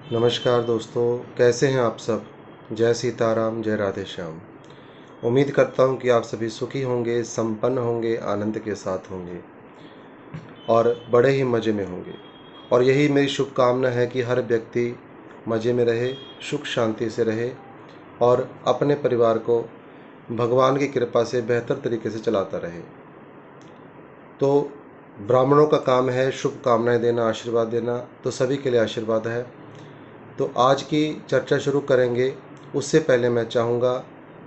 नमस्कार दोस्तों, कैसे हैं आप सब। जय सीताराम, जय राधे श्याम। उम्मीद करता हूं कि आप सभी सुखी होंगे, संपन्न होंगे, आनंद के साथ होंगे और बड़े ही मज़े में होंगे। और यही मेरी शुभकामना है कि हर व्यक्ति मज़े में रहे, सुख शांति से रहे और अपने परिवार को भगवान की कृपा से बेहतर तरीके से चलाता रहे। तो ब्राह्मणों का काम है शुभकामनाएं देना, आशीर्वाद देना, तो सभी के लिए आशीर्वाद है। तो आज की चर्चा शुरू करेंगे उससे पहले मैं चाहूँगा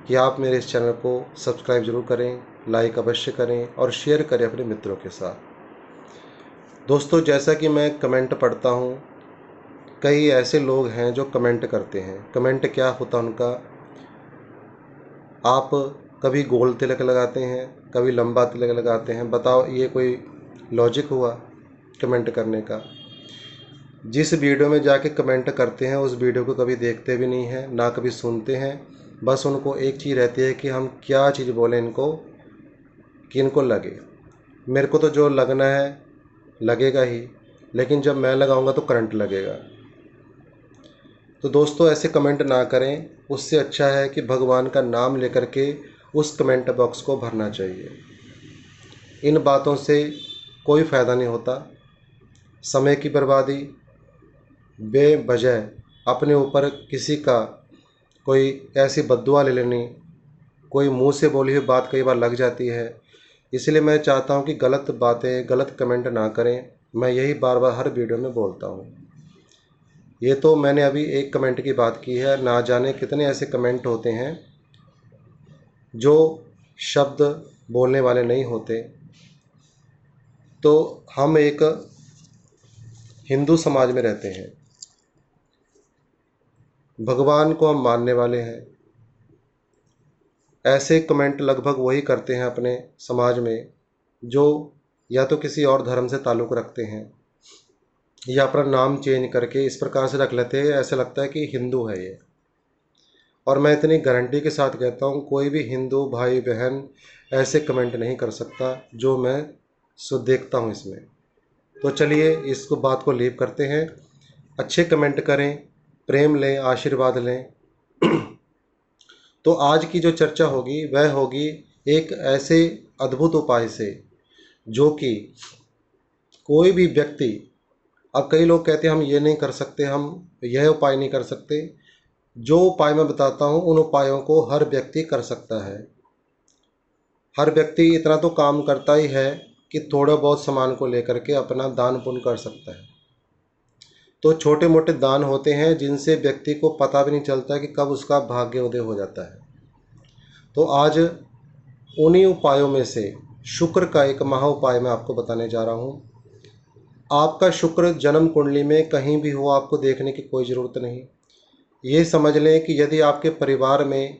कि आप मेरे इस चैनल को सब्सक्राइब ज़रूर करें, लाइक अवश्य करें और शेयर करें अपने मित्रों के साथ। दोस्तों, जैसा कि मैं कमेंट पढ़ता हूँ, कई ऐसे लोग हैं जो कमेंट करते हैं। कमेंट क्या होता है उनका, आप कभी गोल तिलक लगाते हैं, कभी लंबा तिलक लगाते हैं। बताओ, ये कोई लॉजिक हुआ कमेंट करने का? जिस वीडियो में जाके कमेंट करते हैं उस वीडियो को कभी देखते भी नहीं हैं, ना कभी सुनते हैं। बस उनको एक चीज़ रहती है कि हम क्या चीज़ बोलें इनको कि इनको लगे। मेरे को तो जो लगना है लगेगा ही, लेकिन जब मैं लगाऊंगा तो करंट लगेगा। तो दोस्तों, ऐसे कमेंट ना करें। उससे अच्छा है कि भगवान का नाम लेकर के उस कमेंट बॉक्स को भरना चाहिए। इन बातों से कोई फ़ायदा नहीं होता, समय की बर्बादी, बेवजह अपने ऊपर किसी का कोई ऐसी बद्दुआ ले लेनी, कोई मुंह से बोली हुई बात कई बार लग जाती है। इसलिए मैं चाहता हूं कि गलत बातें, गलत कमेंट ना करें। मैं यही बार बार हर वीडियो में बोलता हूं। ये तो मैंने अभी एक कमेंट की बात की है, ना जाने कितने ऐसे कमेंट होते हैं जो शब्द बोलने वाले नहीं होते। तो हम एक हिंदू समाज में रहते हैं, भगवान को हम मानने वाले हैं। ऐसे कमेंट लगभग वही करते हैं अपने समाज में जो या तो किसी और धर्म से ताल्लुक़ रखते हैं या अपना नाम चेंज करके इस प्रकार से रख लेते हैं, ऐसा लगता है कि हिंदू है ये। और मैं इतनी गारंटी के साथ कहता हूँ, कोई भी हिंदू भाई बहन ऐसे कमेंट नहीं कर सकता जो मैं देखता हूँ इसमें। तो चलिए इसको बात को लीव करते हैं। अच्छे कमेंट करें, प्रेम लें, आशीर्वाद लें। तो आज की जो चर्चा होगी वह होगी एक ऐसे अद्भुत उपाय से जो कि कोई भी व्यक्ति, अब कई लोग कहते हैं हम ये नहीं कर सकते, हम यह उपाय नहीं कर सकते। जो उपाय मैं बताता हूँ उन उपायों को हर व्यक्ति कर सकता है। हर व्यक्ति इतना तो काम करता ही है कि थोड़ा बहुत सामान को लेकर के अपना दान पुण्य कर सकता है। तो छोटे मोटे दान होते हैं जिनसे व्यक्ति को पता भी नहीं चलता कि कब उसका भाग्य उदय हो जाता है। तो आज उन्हीं उपायों में से शुक्र का एक महा उपाय मैं आपको बताने जा रहा हूँ। आपका शुक्र जन्म कुंडली में कहीं भी हो, आपको देखने की कोई ज़रूरत नहीं। ये समझ लें कि यदि आपके परिवार में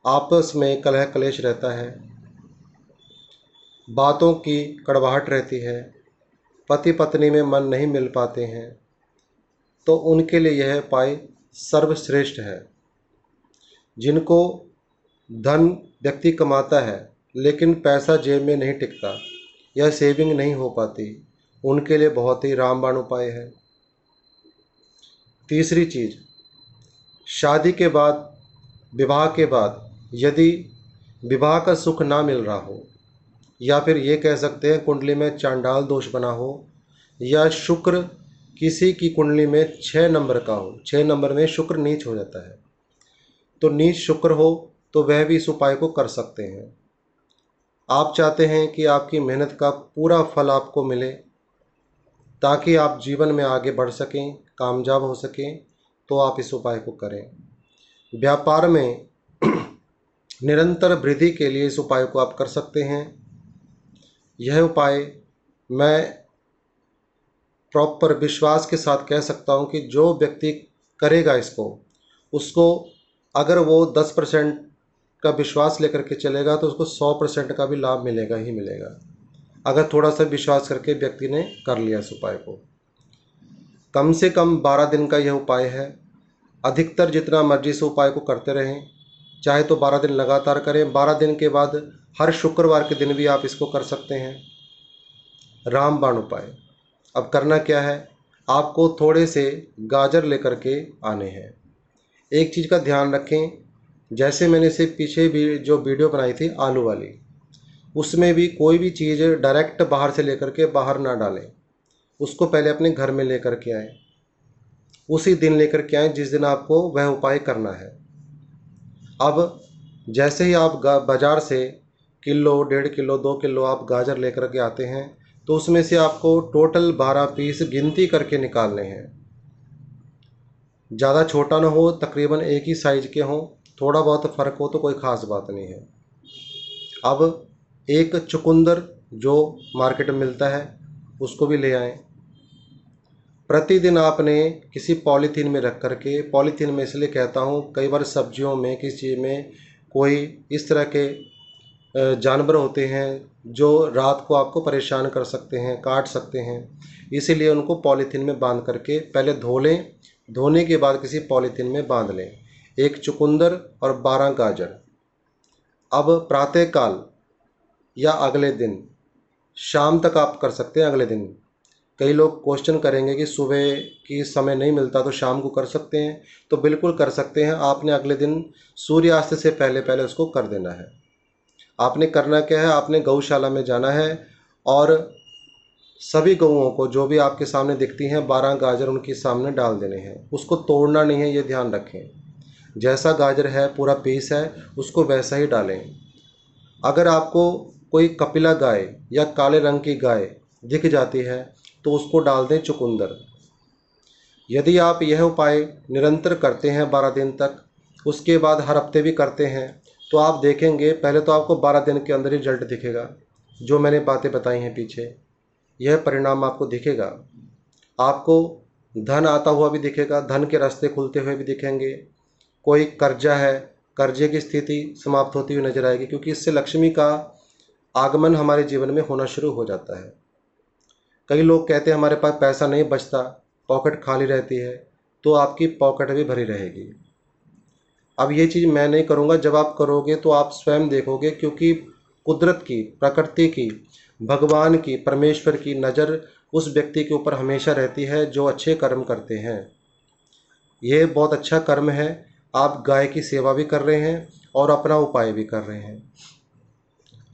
आपस में कलह कलेश रहता है, बातों की कड़वाहट रहती है, पति पत्नी में मन नहीं मिल पाते हैं, तो उनके लिए यह उपाय सर्वश्रेष्ठ है। जिनको धन व्यक्ति कमाता है लेकिन पैसा जेब में नहीं टिकता या सेविंग नहीं हो पाती, उनके लिए बहुत ही रामबाण उपाय है। तीसरी चीज़, शादी के बाद, विवाह के बाद यदि विवाह का सुख ना मिल रहा हो, या फिर ये कह सकते हैं कुंडली में चांडाल दोष बना हो, या शुक्र किसी की कुंडली में 6 नंबर का हो, 6 नंबर में शुक्र नीच हो जाता है, तो नीच शुक्र हो तो वह भी इस उपाय को कर सकते हैं। आप चाहते हैं कि आपकी मेहनत का पूरा फल आपको मिले ताकि आप जीवन में आगे बढ़ सकें, कामयाब हो सकें, तो आप इस उपाय को करें। व्यापार में निरंतर वृद्धि के लिए इस उपाय को आप कर सकते हैं। यह उपाय मैं प्रॉपर विश्वास के साथ कह सकता हूं कि जो व्यक्ति करेगा इसको, उसको अगर वो 10% का विश्वास लेकर के चलेगा तो उसको 100% का भी लाभ मिलेगा ही मिलेगा, अगर थोड़ा सा विश्वास करके व्यक्ति ने कर लिया इस उपाय को। कम से कम 12 दिन का यह उपाय है। अधिकतर जितना मर्जी इस उपाय को करते रहें, चाहे तो 12 दिन लगातार करें। 12 दिन के बाद हर शुक्रवार के दिन भी आप इसको कर सकते हैं। रामबाण उपाय। अब करना क्या है, आपको थोड़े से गाजर लेकर के आने हैं। एक चीज़ का ध्यान रखें, जैसे मैंने इससे पीछे भी जो वीडियो बनाई थी आलू वाली, उसमें भी कोई भी चीज़ डायरेक्ट बाहर से लेकर के बाहर ना डालें, उसको पहले अपने घर में लेकर के आएँ, उसी दिन लेकर के आएँ जिस दिन आपको वह उपाय करना है। अब जैसे ही आप बाज़ार से किलो, 1.5 किलो, 2 किलो आप गाजर लेकर के आते हैं, तो उसमें से आपको टोटल 12 पीस गिनती करके निकालने हैं। ज़्यादा छोटा ना हो, तकरीबन एक ही साइज़ के हों, थोड़ा बहुत फ़र्क हो तो कोई ख़ास बात नहीं है। अब एक चुकंदर जो मार्केट में मिलता है उसको भी ले आएँ। प्रतिदिन आपने किसी पॉलीथीन में रख कर के, पॉलीथीन में इसलिए कहता हूँ, कई बार सब्जियों में किसी चीज़ में कोई इस तरह के जानवर होते हैं जो रात को आपको परेशान कर सकते हैं, काट सकते हैं, इसीलिए उनको पॉलीथीन में बांध करके पहले धो लें। धोने के बाद किसी पॉलीथीन में बांध लें। एक चुकंदर और 12 गाजर। अब प्रातःकाल या अगले दिन शाम तक आप कर सकते हैं। अगले दिन कई लोग क्वेश्चन करेंगे कि सुबह की समय नहीं मिलता तो शाम को कर सकते हैं, तो बिल्कुल कर सकते हैं। आपने अगले दिन सूर्यास्त से पहले पहले उसको कर देना है। आपने करना क्या है, आपने गौशाला में जाना है और सभी गऊओं को जो भी आपके सामने दिखती हैं 12 गाजर उनके सामने डाल देने हैं। उसको तोड़ना नहीं है, ये ध्यान रखें। जैसा गाजर है पूरा पीस है उसको वैसा ही डालें। अगर आपको कोई कपिला गाय या काले रंग की गाय दिख जाती है तो उसको डाल दें चुकंदर। यदि आप यह उपाय निरंतर करते हैं 12 दिन तक, उसके बाद हर हफ्ते भी करते हैं, तो आप देखेंगे पहले तो आपको 12 दिन के अंदर ही रिजल्ट दिखेगा। जो मैंने बातें बताई हैं पीछे, यह परिणाम आपको दिखेगा। आपको धन आता हुआ भी दिखेगा, धन के रास्ते खुलते हुए भी दिखेंगे। कोई कर्जा है, कर्जे की स्थिति समाप्त होती हुई नजर आएगी, क्योंकि इससे लक्ष्मी का आगमन हमारे जीवन में होना शुरू हो जाता है। कई लोग कहते हैं हमारे पास पैसा नहीं बचता, पॉकेट खाली रहती है, तो आपकी पॉकेट भी भरी रहेगी। अब ये चीज़ मैं नहीं करूँगा, जब आप करोगे तो आप स्वयं देखोगे, क्योंकि कुदरत की, प्रकृति की, भगवान की, परमेश्वर की नज़र उस व्यक्ति के ऊपर हमेशा रहती है जो अच्छे कर्म करते हैं। ये बहुत अच्छा कर्म है। आप गाय की सेवा भी कर रहे हैं और अपना उपाय भी कर रहे हैं।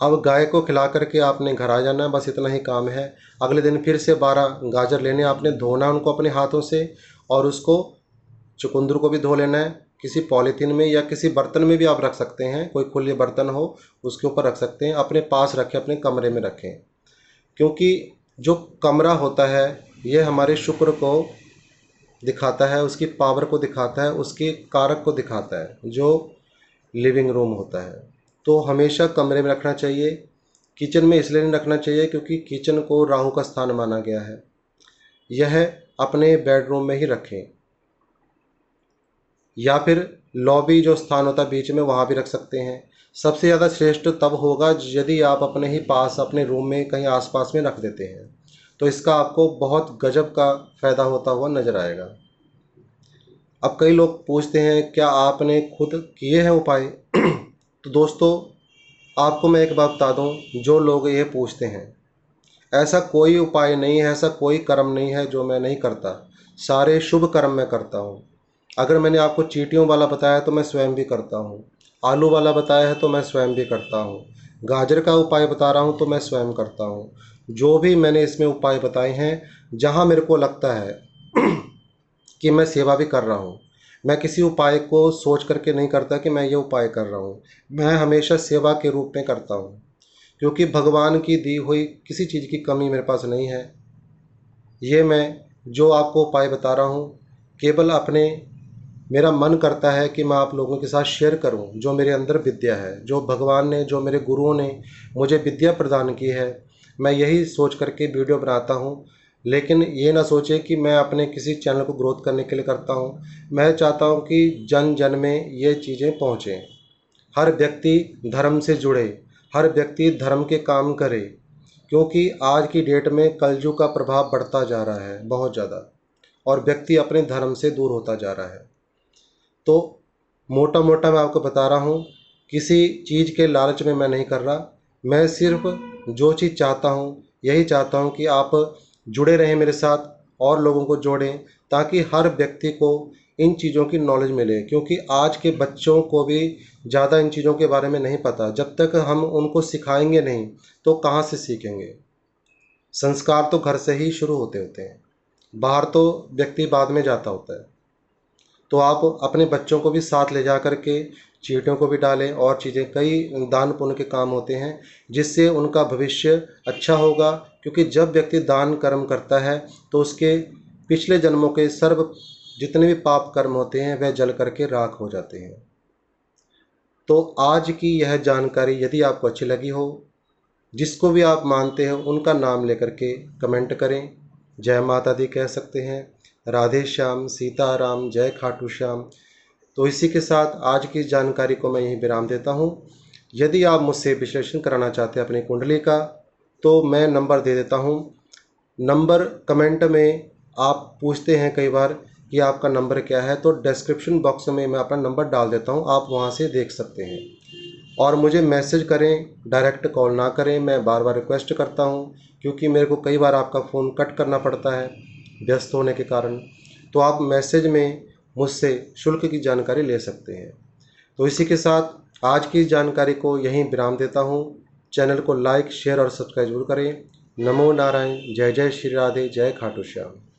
अब गाय को खिला करके आपने घर आ जाना है, बस इतना ही काम है। अगले दिन फिर से 12 गाजर लेने, आपने धोना उनको अपने हाथों से, और उसको चुकंदर को भी धो लेना है। किसी पॉलीथीन में या किसी बर्तन में भी आप रख सकते हैं, कोई खुले बर्तन हो उसके ऊपर रख सकते हैं। अपने पास रखें, अपने कमरे में रखें, क्योंकि जो कमरा होता है ये हमारे शुक्र को दिखाता है, उसकी पावर को दिखाता है, उसके कारक को दिखाता है, जो लिविंग रूम होता है। तो हमेशा कमरे में रखना चाहिए। किचन में इसलिए नहीं रखना चाहिए क्योंकि किचन को राहु का स्थान माना गया है। यह अपने बेडरूम में ही रखें, या फिर लॉबी जो स्थान होता है बीच में, वहाँ भी रख सकते हैं। सबसे ज़्यादा श्रेष्ठ तब होगा यदि आप अपने ही पास, अपने रूम में कहीं आसपास में रख देते हैं, तो इसका आपको बहुत गजब का फ़ायदा होता हुआ नज़र आएगा। अब कई लोग पूछते हैं क्या आपने खुद किए हैं उपाय? तो दोस्तों, आपको मैं एक बात बता दूं, जो लोग ये पूछते हैं, ऐसा कोई उपाय नहीं है, ऐसा कोई कर्म नहीं है जो मैं नहीं करता। सारे शुभ कर्म मैं करता हूँ। अगर मैंने आपको चींटियों वाला बताया तो मैं स्वयं भी करता हूँ। आलू वाला बताया है तो मैं स्वयं भी करता हूँ। गाजर का उपाय बता रहा हूँ तो मैं स्वयं करता हूँ। जो भी मैंने इसमें उपाय बताए हैं, जहाँ मेरे को लगता है कि मैं सेवा भी कर रहा हूँ, मैं किसी उपाय को सोच करके नहीं करता कि मैं ये उपाय कर रहा हूँ। मैं हमेशा सेवा के रूप में करता हूँ, क्योंकि भगवान की दी हुई किसी चीज़ की कमी मेरे पास नहीं है। ये मैं जो आपको उपाय बता रहा हूँ, केवल अपने, मेरा मन करता है कि मैं आप लोगों के साथ शेयर करूं जो मेरे अंदर विद्या है, जो भगवान ने, जो मेरे गुरुओं ने मुझे विद्या प्रदान की है। मैं यही सोच करके वीडियो बनाता हूं। लेकिन ये ना सोचे कि मैं अपने किसी चैनल को ग्रोथ करने के लिए करता हूं। मैं चाहता हूं कि जन जन में ये चीज़ें पहुंचें, हर व्यक्ति धर्म से जुड़े, हर व्यक्ति धर्म के काम करे, क्योंकि आज की डेट में कलयुग का प्रभाव बढ़ता जा रहा है बहुत ज़्यादा, और व्यक्ति अपने धर्म से दूर होता जा रहा है। तो मोटा मोटा मैं आपको बता रहा हूँ, किसी चीज़ के लालच में मैं नहीं कर रहा। मैं सिर्फ जो चीज़ चाहता हूँ, यही चाहता हूँ कि आप जुड़े रहें मेरे साथ, और लोगों को जोड़ें ताकि हर व्यक्ति को इन चीज़ों की नॉलेज मिले, क्योंकि आज के बच्चों को भी ज़्यादा इन चीज़ों के बारे में नहीं पता। जब तक हम उनको सिखाएंगे नहीं तो कहाँ से सीखेंगे। संस्कार तो घर से ही शुरू होते हैं, बाहर तो व्यक्ति बाद में जाता होता है। तो आप अपने बच्चों को भी साथ ले जा कर के चींटियों को भी डालें, और चीज़ें कई दान पुण्य के काम होते हैं जिससे उनका भविष्य अच्छा होगा। क्योंकि जब व्यक्ति दान कर्म करता है तो उसके पिछले जन्मों के सर्व जितने भी पाप कर्म होते हैं वह जल करके राख हो जाते हैं। तो आज की यह जानकारी यदि आपको अच्छी लगी हो, जिसको भी आप मानते हो उनका नाम लेकर के कमेंट करें। जय माता दी कह सकते हैं, राधे श्याम, सीताराम, जय खाटू श्याम। तो इसी के साथ आज की जानकारी को मैं यहीं विराम देता हूँ। यदि आप मुझसे विश्लेषण कराना चाहते हैं अपनी कुंडली का तो मैं नंबर दे देता हूँ। नंबर कमेंट में आप पूछते हैं कई बार कि आपका नंबर क्या है, तो डिस्क्रिप्शन बॉक्स में मैं अपना नंबर डाल देता हूँ, आप वहाँ से देख सकते हैं। और मुझे मैसेज करें, डायरेक्ट कॉल ना करें, मैं बार बार रिक्वेस्ट करता हूँ, क्योंकि मेरे को कई बार आपका फ़ोन कट करना पड़ता है व्यस्त होने के कारण। तो आप मैसेज में मुझसे शुल्क की जानकारी ले सकते हैं। तो इसी के साथ आज की जानकारी को यहीं विराम देता हूँ। चैनल को लाइक, शेयर और सब्सक्राइब जरूर करें। नमो नारायण, जय जय श्री राधे, जय खाटू श्याम।